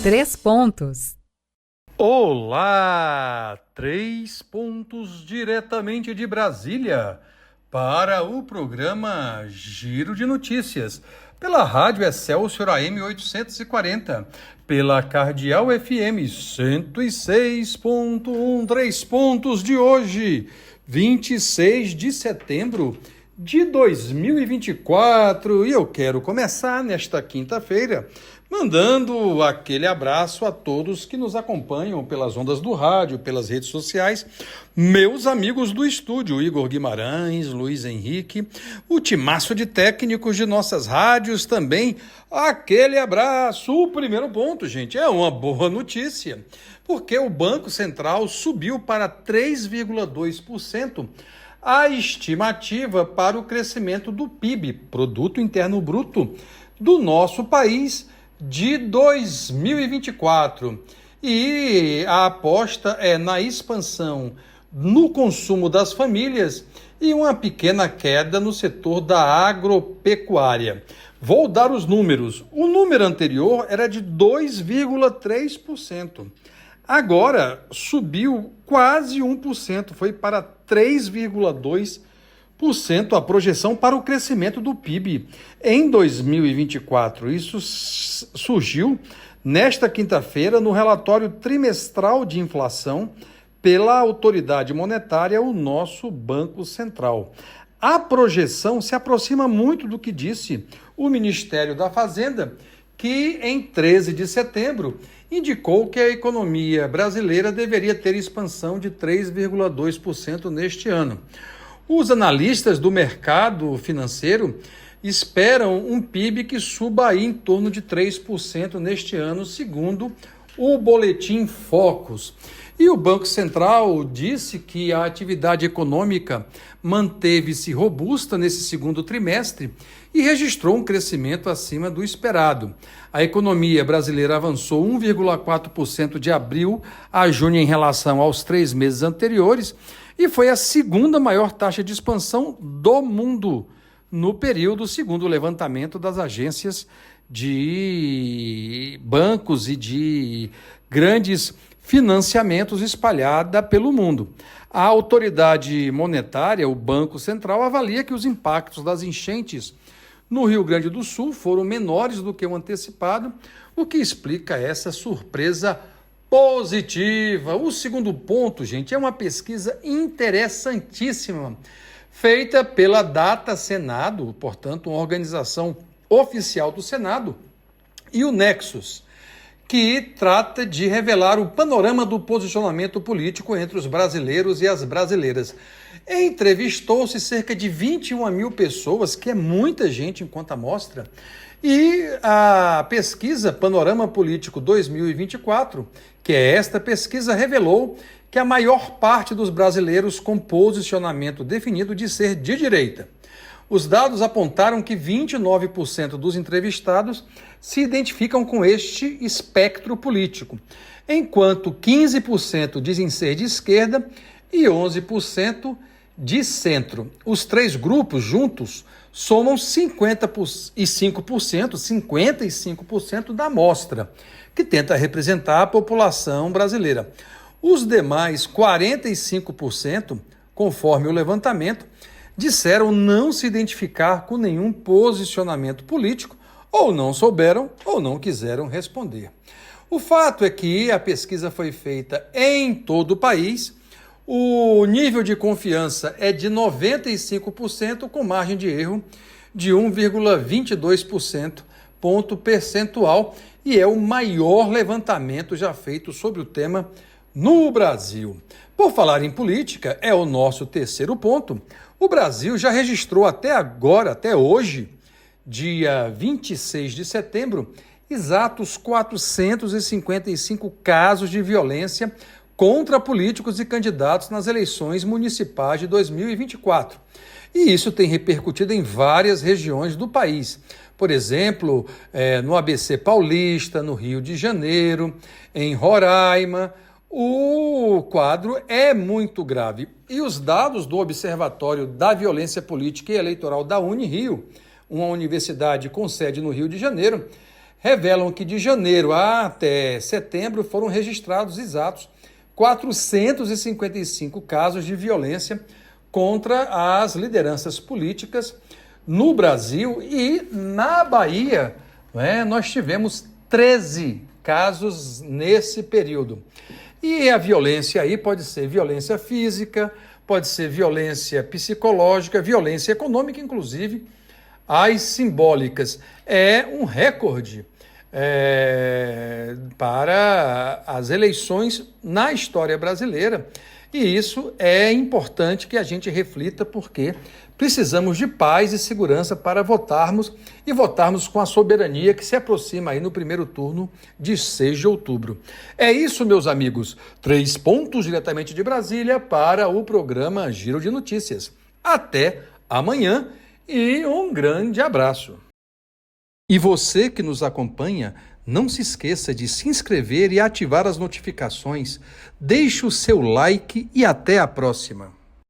Três pontos. Olá! 3 pontos diretamente de Brasília para o programa Giro de Notícias, pela Rádio Excelsior AM 840, pela Cardeal FM 106.1, 3 pontos de hoje, 26 de setembro de 2024. E eu quero começar nesta quinta-feira mandando aquele abraço a todos que nos acompanham pelas ondas do rádio, pelas redes sociais, meus amigos do estúdio, Igor Guimarães, Luiz Henrique, o timaço de técnicos de nossas rádios também, aquele abraço. O primeiro ponto, gente, é uma boa notícia, porque o Banco Central subiu para 3,2% a estimativa para o crescimento do PIB, Produto Interno Bruto, do nosso país, de 2024. E a aposta é na expansão no consumo das famílias e uma pequena queda no setor da agropecuária. Vou dar os números. O número anterior era de 2,3%. Agora subiu quase 1%, foi para 3,2% a projeção para o crescimento do PIB em 2024. Isso surgiu nesta quinta-feira no relatório trimestral de inflação pela autoridade monetária, o nosso Banco Central. A projeção se aproxima muito do que disse o Ministério da Fazenda, que em 13 de setembro indicou que a economia brasileira deveria ter expansão de 3,2% neste ano. Os analistas do mercado financeiro esperam um PIB que suba aí em torno de 3% neste ano, segundo o Boletim Focus. E o Banco Central disse que a atividade econômica manteve-se robusta nesse segundo trimestre e registrou um crescimento acima do esperado. A economia brasileira avançou 1,4% de abril a junho em relação aos 3 meses anteriores e foi a segunda maior taxa de expansão do mundo no período, segundo o levantamento das agências de bancos e de grandes financiamentos espalhada pelo mundo. A autoridade monetária, o Banco Central, avalia que os impactos das enchentes no Rio Grande do Sul foram menores do que o antecipado, o que explica essa surpresa positiva. O segundo ponto, gente, é uma pesquisa interessantíssima, feita pela Data Senado, portanto, uma organização oficial do Senado, e o Nexus, que trata de revelar o panorama do posicionamento político entre os brasileiros e as brasileiras. Entrevistou-se cerca de 21 mil pessoas, que é muita gente enquanto amostra, e a pesquisa Panorama Político 2024, que é esta pesquisa, revelou que a maior parte dos brasileiros com posicionamento definido de ser de direita. Os dados apontaram que 29% dos entrevistados se identificam com este espectro político, enquanto 15% dizem ser de esquerda e 11% de centro. Os três grupos juntos somam 55% da amostra, que tenta representar a população brasileira. Os demais 45%, conforme o levantamento, disseram não se identificar com nenhum posicionamento político, ou não souberam ou não quiseram responder. O fato é que a pesquisa foi feita em todo o país, o nível de confiança é de 95%, com margem de erro de 1,22% ponto percentual, e é o maior levantamento já feito sobre o tema no Brasil. Por falar em política, é o nosso terceiro ponto. O Brasil já registrou até agora, até hoje, dia 26 de setembro, exatos 455 casos de violência contra políticos e candidatos nas eleições municipais de 2024. E isso tem repercutido em várias regiões do país. Por exemplo, no ABC Paulista, no Rio de Janeiro, em Roraima. O quadro é muito grave. E os dados do Observatório da Violência Política e Eleitoral da Unirio, uma universidade com sede no Rio de Janeiro, revelam que de janeiro até setembro foram registrados exatos 455 casos de violência contra as lideranças políticas no Brasil, e na Bahia, nós tivemos 13 casos nesse período. E a violência aí pode ser violência física, pode ser violência psicológica, violência econômica, inclusive as simbólicas. É um recorde para as eleições na história brasileira. E isso é importante que a gente reflita, porque precisamos de paz e segurança para votarmos, e votarmos com a soberania que se aproxima aí no primeiro turno de 6 de outubro. É isso, meus amigos. 3 pontos diretamente de Brasília para o programa Giro de Notícias. Até amanhã e um grande abraço. E você que nos acompanha, não se esqueça de se inscrever e ativar as notificações. Deixe o seu like e até a próxima.